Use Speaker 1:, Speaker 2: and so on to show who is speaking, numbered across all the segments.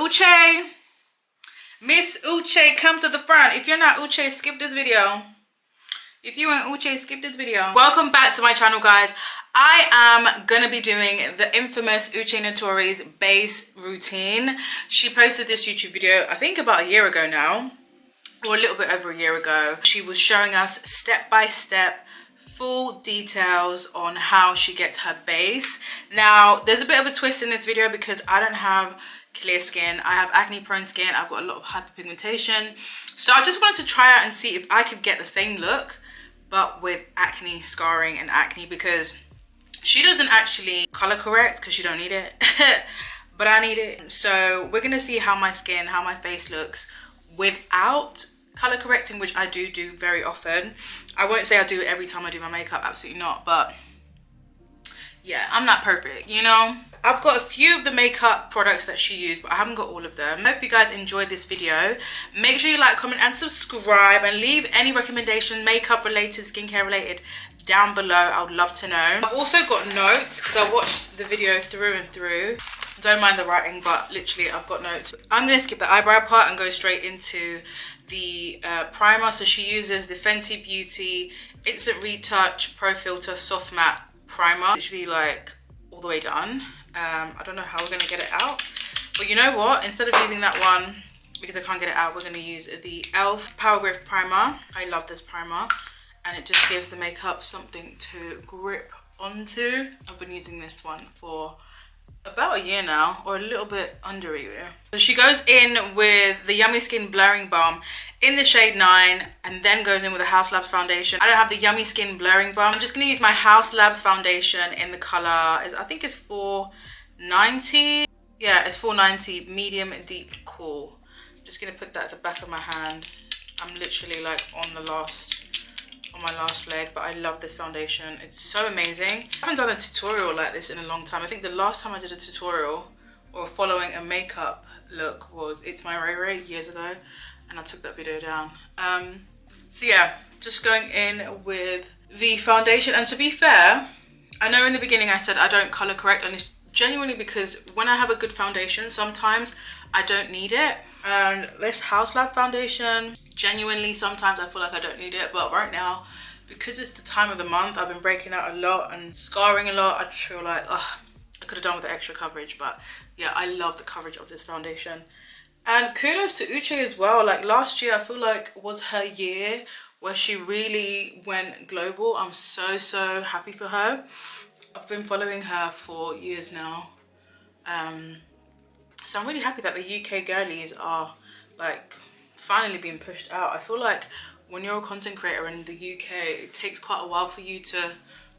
Speaker 1: Uche. Miss Uche, come to the front. If you're not Uche, skip this video. If you ain't Uche, skip this video. Welcome back to my channel, guys. I am gonna be doing the infamous Uche Natori's base routine. She posted this YouTube video, I think about a year ago now, or a little bit over a year ago. She was showing us step by step full details on how she gets her base. Now, there's a bit of a twist in this video because I don't have clear skin. I have acne prone skin. I've got a lot of hyperpigmentation. So I just wanted to try out and see if I could get the same look, but with acne, scarring and acne, because she doesn't actually color correct because she don't need it, but I need it. So we're gonna see how my skin, how my face looks without color correcting, which I do very often. I won't say I do it every time I do my makeup, absolutely not, but yeah, I'm not perfect, you know. I've got a few of the makeup products that she used, but I haven't got all of them. I hope you guys enjoyed this video. Make sure you like, comment and subscribe, and leave any recommendation, makeup related, skincare related, down below. I would love to know. I've also got notes because I watched the video through and through. Don't mind the writing, but literally I've got notes. I'm gonna skip the eyebrow part and go straight into the primer. So she uses the Fenty Beauty Instant Retouch Pro Filter Soft Matte Primer, literally like all the way done. I don't know how we're gonna get it out, but you know what, instead of using that one because I can't get it out, we're gonna use the e.l.f. Power Grip Primer. I love this primer and it just gives the makeup something to grip onto. I've been using this one for about a year now, or a little bit under a year. So she goes in with the Yummy Skin Blurring Balm in the shade 9, and then goes in with the Haus Labs foundation. I don't have the Yummy Skin Blurring Balm. I'm just gonna use my Haus Labs foundation in the color, I think it's 490. Yeah, it's 490, medium deep cool. I'm just gonna put that at the back of my hand. I'm literally like on my last leg, but I love this foundation. It's so amazing. I haven't done a tutorial like this in a long time. I think the last time I did a tutorial or following a makeup look was It's My Ray Ray years ago, and I took that video down. So yeah, just going in with the foundation. And to be fair, I know in the beginning I said I don't color correct, and it's genuinely because when I have a good foundation, sometimes I don't need it. And this Haus Lab foundation, genuinely sometimes I feel like I don't need it, but right now, because it's the time of the month, I've been breaking out a lot and scarring a lot. I just feel like, I could have done with the extra coverage, but yeah, I love the coverage of this foundation. And kudos to Uche as well. Like last year, I feel like was her year where she really went global. I'm so happy for her. I've been following her for years now. So I'm really happy that the UK girlies are like finally being pushed out. I feel like when you're a content creator in the UK, it takes quite a while for you to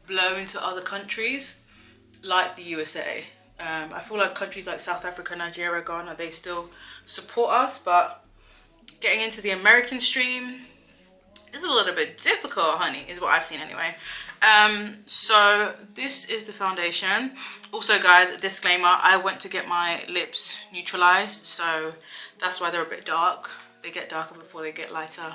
Speaker 1: blow into other countries like the USA. I feel like countries like South Africa, Nigeria, Ghana, they still support us, but getting into the American stream is a little bit difficult, honey, is what I've seen anyway. So this is the foundation. Also guys, disclaimer, I went to get my lips neutralized, so that's why they're a bit dark. They get darker before they get lighter.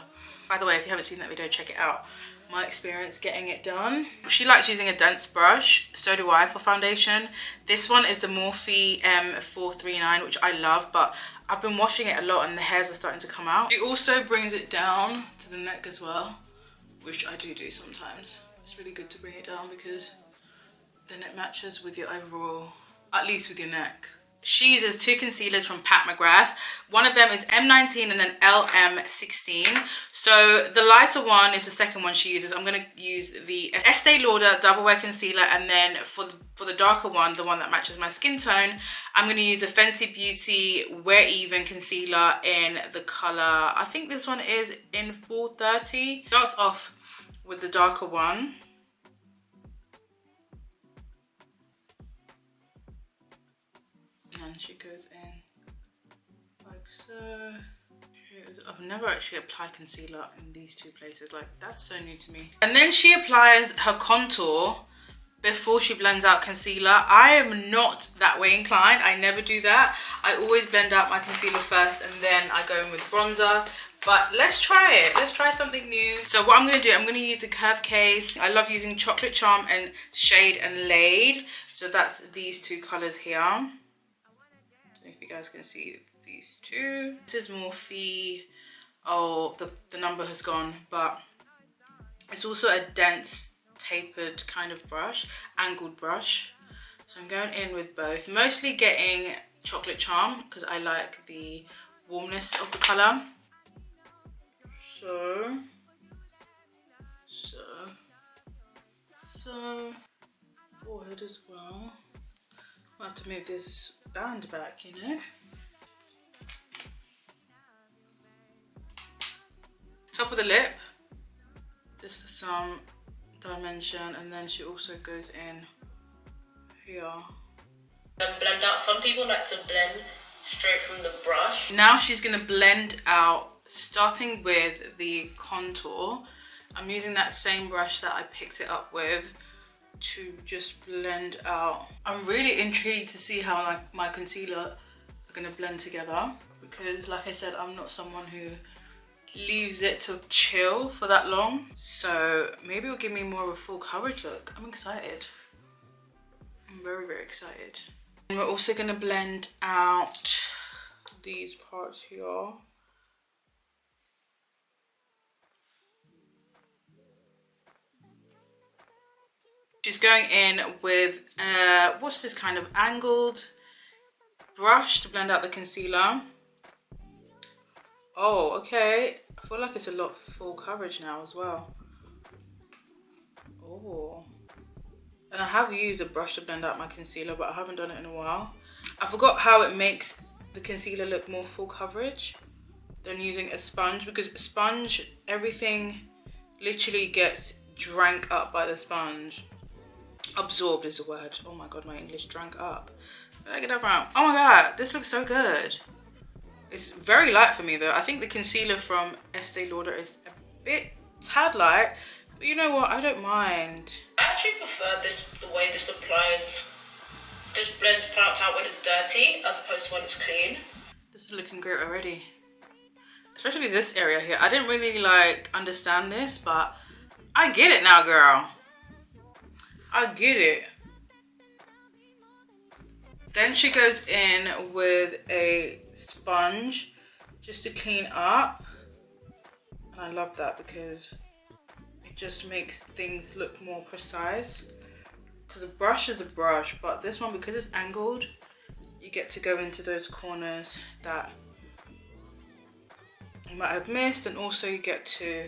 Speaker 1: By the way, if you haven't seen that video, check it out. My experience getting it done. She likes using a dense brush, so do I for foundation. This one is the Morphe M439, which I love, but I've been washing it a lot and the hairs are starting to come out. She also brings it down to the neck as well, which I do sometimes. It's really good to bring it down because then it matches with your overall, at least with your neck. She uses 2 concealers from Pat McGrath. One of them is M19 and then LM16. So the lighter one is the second one she uses. I'm going to use the Estee Lauder Double Wear Concealer, and then for the darker one, the one that matches my skin tone, I'm going to use a Fenty Beauty Wear Even Concealer in the color, I think this one is in 430. Starts off with the darker one. And she goes in like so. I've never actually applied concealer in these two places. Like, that's so new to me. And then she applies her contour before she blends out concealer. I am not that way inclined. I never do that. I always blend out my concealer first and then I go in with bronzer. But let's try it. Let's try something new. So what I'm going to do, I'm going to use the Curve Case. I love using Chocolate Charm and Shade and Laid. So that's these two colors here. I don't know if you guys can see these two. This is Morphe. Oh, the number has gone, but it's also a dense tapered kind of brush, angled brush. So I'm going in with both, mostly getting Chocolate Charm because I like the warmness of the colour. So forehead as well. I'll have to move this band back, you know. Top of the lip, just for some dimension, and then she also goes in here.
Speaker 2: And blend out. Some people like to blend straight from the brush.
Speaker 1: Now she's gonna blend out, starting with the contour. I'm using that same brush that I picked it up with to just blend out. I'm really intrigued to see how my concealer are gonna blend together, because like I said, I'm not someone who leaves it to chill for that long. So maybe it'll give me more of a full coverage look. I'm excited. I'm very, very excited. And we're also gonna blend out these parts here. She's going in with, what's this kind of angled brush to blend out the concealer. Oh, okay. I feel like it's a lot full coverage now as well. Oh. And I have used a brush to blend out my concealer, but I haven't done it in a while. I forgot how it makes the concealer look more full coverage than using a sponge, because a sponge, everything literally gets drank up by the sponge. Absorbed is the word. Oh my god, my English, drank up. Did I get that wrong? Oh my god, this looks so good. It's very light for me though. I think the concealer from Estee Lauder is a bit tad light, but you know what, I don't mind.
Speaker 2: I actually prefer the way this applies. Just blends products out when it's dirty as opposed to when it's clean.
Speaker 1: This is looking great already. Especially this area here. I didn't really understand this, but I get it now, girl. I get it. Then she goes in with a sponge just to clean up. And I love that because it just makes things look more precise. Because a brush is a brush, but this one, because it's angled, you get to go into those corners that you might have missed, and also you get to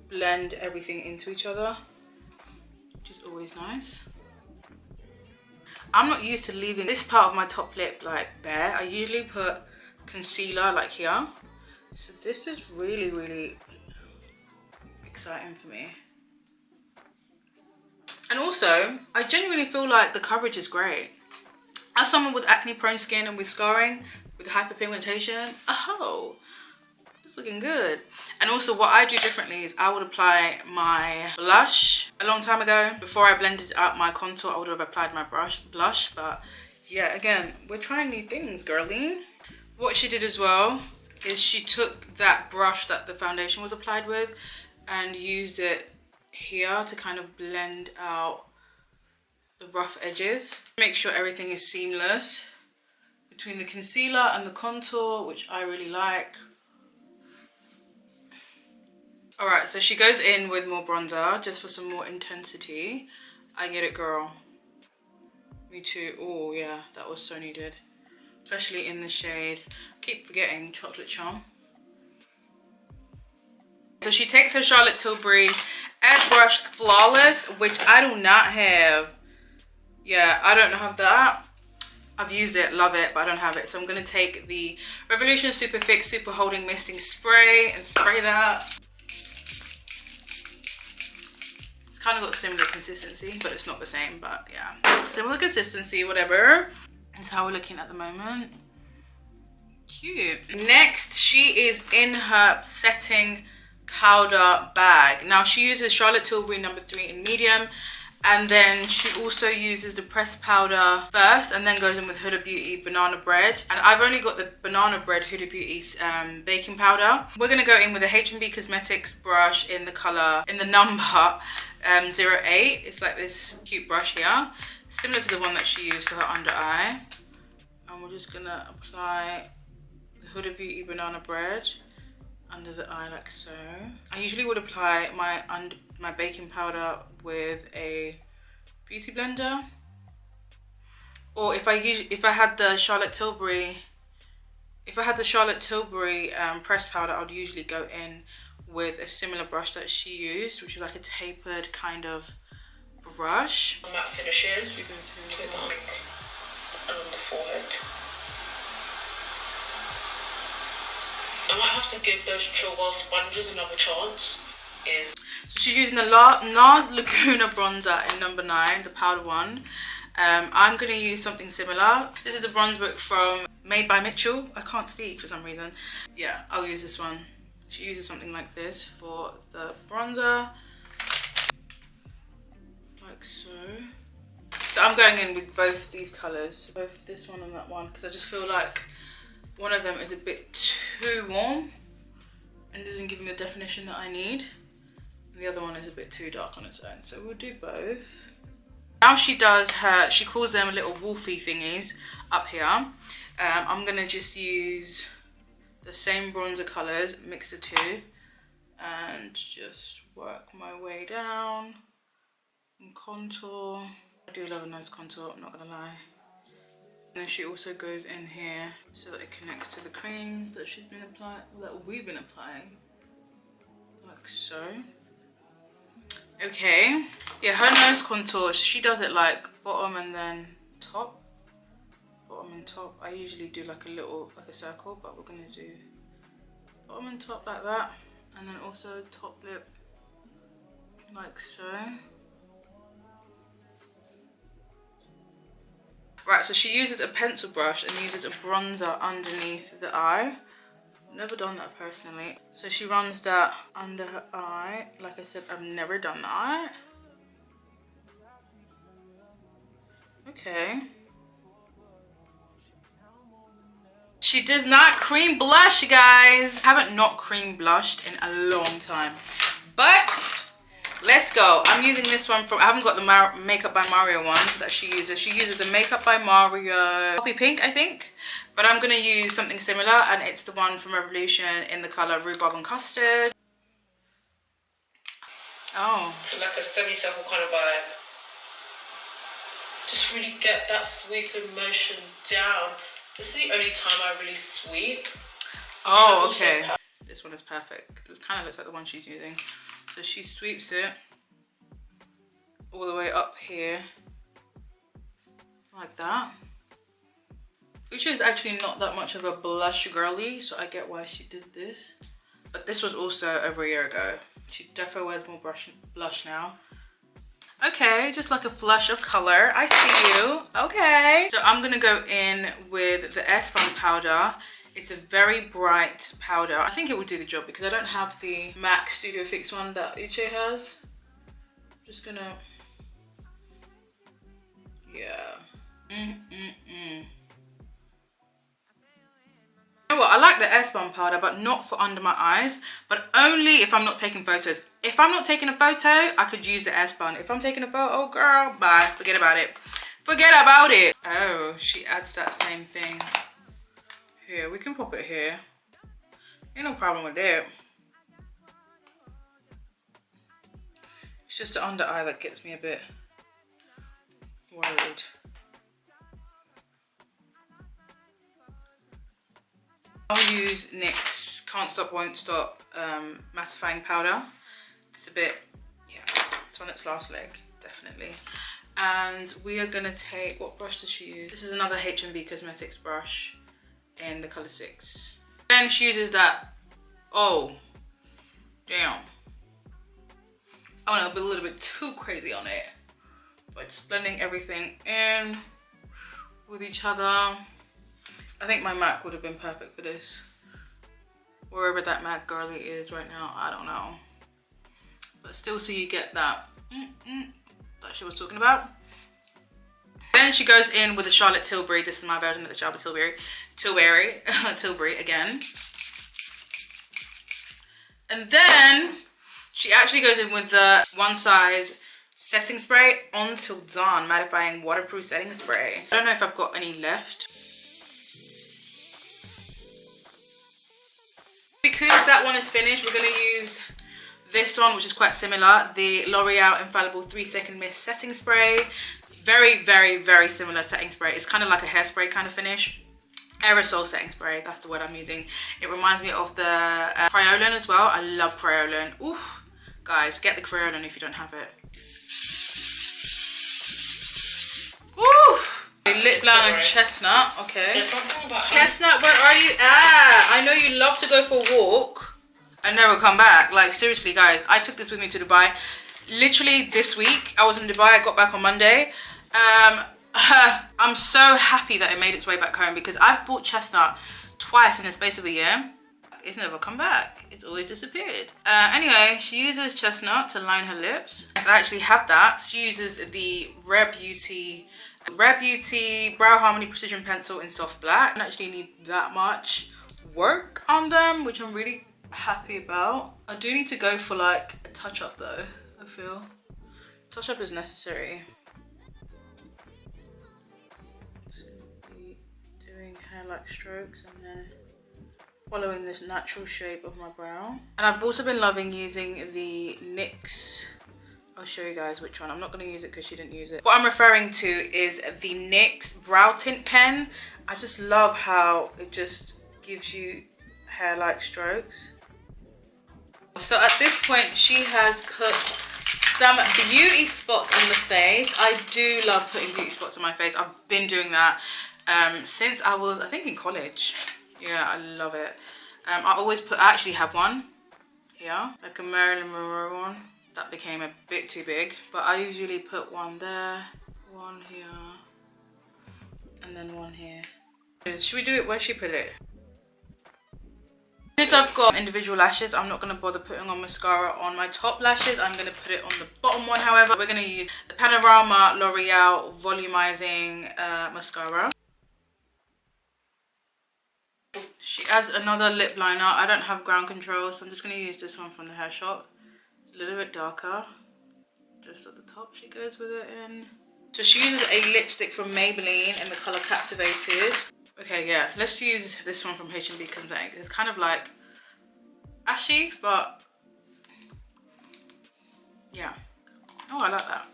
Speaker 1: blend everything into each other, which is always nice. I'm not used to leaving this part of my top lip bare. I usually put concealer here. So this is really, really exciting for me. And also, I genuinely feel like the coverage is great. As someone with acne prone skin and with scarring, with hyperpigmentation, oh, it's looking good. And also what I do differently is I would apply my blush a long time ago. Before I blended out my contour, I would have applied my blush. But yeah, again, we're trying new things, girly. What she did as well is she took that brush that the foundation was applied with and used it here to kind of blend out the rough edges. Make sure everything is seamless between the concealer and the contour, which I really like. Alright, so she goes in with more bronzer just for some more intensity. I get it, girl. Me too. Oh yeah, that was so needed. Especially in the shade, I keep forgetting, Chocolate Charm. So she takes her Charlotte Tilbury Airbrush Flawless, which I do not have. Yeah, I don't have that. I've used it, love it, but I don't have it. So I'm going to take the Revolution Superfix Super Holding Misting Spray and spray that. It's kind of got similar consistency, but it's not the same, but yeah. Similar consistency, whatever. That's how we're looking at the moment. Cute. Next, she is in her setting powder bag. Now she uses Charlotte Tilbury No. 3 in medium, and then she also uses the pressed powder first and then goes in with Huda Beauty Banana Bread. And I've only got the Banana Bread Huda Beauty's baking powder. We're gonna go in with a H&B Cosmetics brush in the color, in the number 08. It's like this cute brush here, similar to the one that she used for her under eye. And we're just gonna apply the Huda Beauty Banana Bread under the eye like so. I usually would apply my baking powder with a beauty blender, or if I had the Charlotte Tilbury pressed powder, I would usually go in with a similar brush that she used, which is like a tapered kind of brush.
Speaker 2: Matte finishes to the back and on the forehead. I might have to give those Chilwell sponges another chance.
Speaker 1: So she's using the NARS Laguna bronzer in number 9, the powder one. I'm going to use something similar. This is the bronze book from Made by Mitchell. I can't speak for some reason. Yeah, I'll use this one. She uses something like this for the bronzer. Like so. So I'm going in with both these colours, both this one and that one, because I just feel like one of them is a bit too warm and doesn't give me the definition that I need. And the other one is a bit too dark on its own. So we'll do both. Now she calls them little wolfy thingies up here. I'm gonna just use the same bronzer colours, mix the two, and just work my way down and contour. I do love a nice contour, I'm not gonna lie. And then she also goes in here so that it connects to the creams that we've been applying, like so. Okay, yeah, her nose contour, she does it like bottom and then top. Bottom and top. I usually do like a circle, but we're gonna do bottom and top like that, and then also top lip like so. Right, so she uses a pencil brush and uses a bronzer underneath the eye. Never done that personally. So she runs that under her eye. Like I said, I've never done that. Okay. She does not cream blush, you guys. I haven't not cream blushed in a long time. But let's go. I'm using this one from, I haven't got the Makeup by Mario one that she uses. She uses the Makeup by Mario Poppy Pink, I think. But I'm going to use something similar, and it's the one from Revolution in the colour Rhubarb and Custard. Oh.
Speaker 2: It's like a semi-circle kind of vibe. Just really get that sweeping motion down. This is the only time I really sweep.
Speaker 1: Oh, okay. This one is perfect. It kind of looks like the one she's using. So she sweeps it all the way up here, like that. Uche is actually not that much of a blush girly, so I get why she did this. But this was also over a year ago. She definitely wears more blush now. Okay, just like a flush of color. I see you. Okay. So I'm gonna go in with the Airspun powder. It's a very bright powder. I think it will do the job because I don't have the MAC Studio Fix one that Uche has. Just gonna, yeah. You know what, I like the Airspun powder, but not for under my eyes, but only if I'm not taking photos. If I'm not taking a photo, I could use the Airspun. If I'm taking a photo, girl, bye, forget about it. Forget about it. Oh, she adds that same thing. Here, we can pop it here. Ain't no problem with that. It's just the under eye that gets me a bit worried. I'll use NYX Can't Stop Won't Stop mattifying powder. It's a bit, yeah, it's on its last leg, definitely. And we are gonna take, what brush does she use? This is another H&B Cosmetics brush in the color 6. Then she uses that, oh, damn. I want to be a little bit too crazy on it. But just blending everything in with each other. I think my MAC would have been perfect for this. Wherever that MAC girly is right now, I don't know. But still, so you get that that she was talking about. Then she goes in with the Charlotte Tilbury. This is my version of the Charlotte Tilbury again. And then she actually goes in with the One Size setting spray Until Dawn mattifying waterproof setting spray. I don't know if I've got any left. Because that one is finished, we're going to use this one, which is quite similar, the L'Oreal Infallible 3-Second Mist Setting Spray. Very, very, very similar setting spray. It's kind of like a hairspray kind of finish. Aerosol setting spray, that's the word I'm using. It reminds me of the Crayolan as well. I love Crayolan. Oof. Guys, get the Crayolan if you don't have it. Oof. Lip liner chestnut, okay.
Speaker 2: There's something about
Speaker 1: chestnut, where are you at? I know you love to go for a walk and never come back. Like, seriously, guys, I took this with me to Dubai. Literally this week, I was in Dubai. I got back on Monday. I'm so happy that it made its way back home because I've bought chestnut twice in the space of a year. It's never come back. It's always disappeared. Anyway, she uses chestnut to line her lips. I actually have that. She uses the Rare Beauty Brow Harmony Precision Pencil in soft black. I don't actually need that much work on them, which I'm really happy about. I do need to go for like a touch up though, I feel. Touch up is necessary. Like strokes and then following this natural shape of my brow. And I've also been loving using the NYX, I'll show you guys which one. I'm not going to use it because she didn't use it. What I'm referring to is the NYX brow tint pen. I just love how it just gives you hair like strokes. So at this point she has put some beauty spots on the face. I do love putting beauty spots on my face. I've been doing that since I was, I think, in college. Yeah, I love it. I actually have one here, like a Marilyn Monroe one. That became a bit too big, but I usually put one there, one here, and then one here. Should we do it where she put it? Since I've got individual lashes, I'm not going to bother putting on mascara on my top lashes. I'm going to put it on the bottom one. However, we're going to use the Panorama L'Oreal Volumizing Mascara. She adds another lip liner. I don't have ground control, so I'm just going to use this one from the hair shop. It's a little bit darker. Just at the top she goes with it in. So she uses a lipstick from Maybelline in the colour Captivated. Okay, yeah, let's use this one from H&B Cosmetics. It's kind of like ashy, but yeah. Oh, I like that.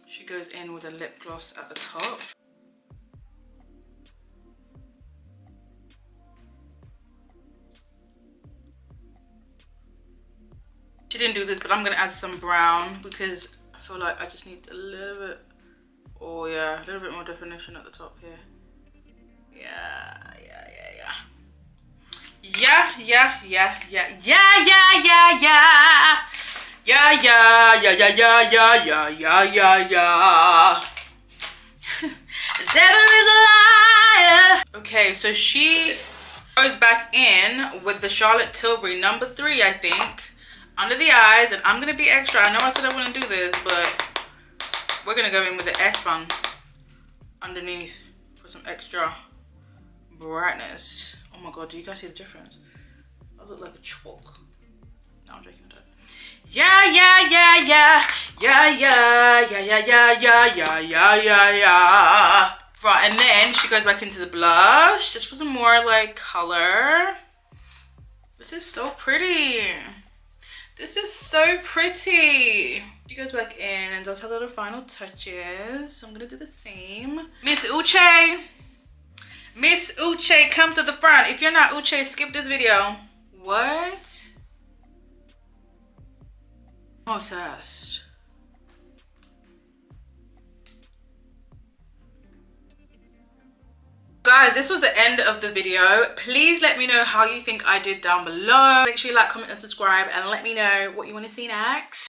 Speaker 1: She goes in with a lip gloss at the top. She didn't do this, but I'm gonna add some brown because I feel like I just need a little bit, oh yeah, a little bit more definition at the top here. Yeah. The devil is a liar. Okay, so she goes back in with the Charlotte Tilbury number 3, I think, under the eyes, and I'm gonna be extra. I know I said I wouldn't do this, but we're gonna go in with the Airspun underneath for some extra brightness. Oh my god, do you guys see the difference? I look like a chalk. No, I'm joking, I don't. Yeah. Right, and then she goes back into the blush just for some more like color. This is so pretty. This is so pretty. She goes back in and does her little final touches. So I'm gonna do the same. Miss Uche, come to the front. If you're not Uche, skip this video. What? I'm obsessed. Guys, this was the end of the video. Please let me know how you think I did down below. Make sure you like, comment and subscribe, and let me know what you want to see next.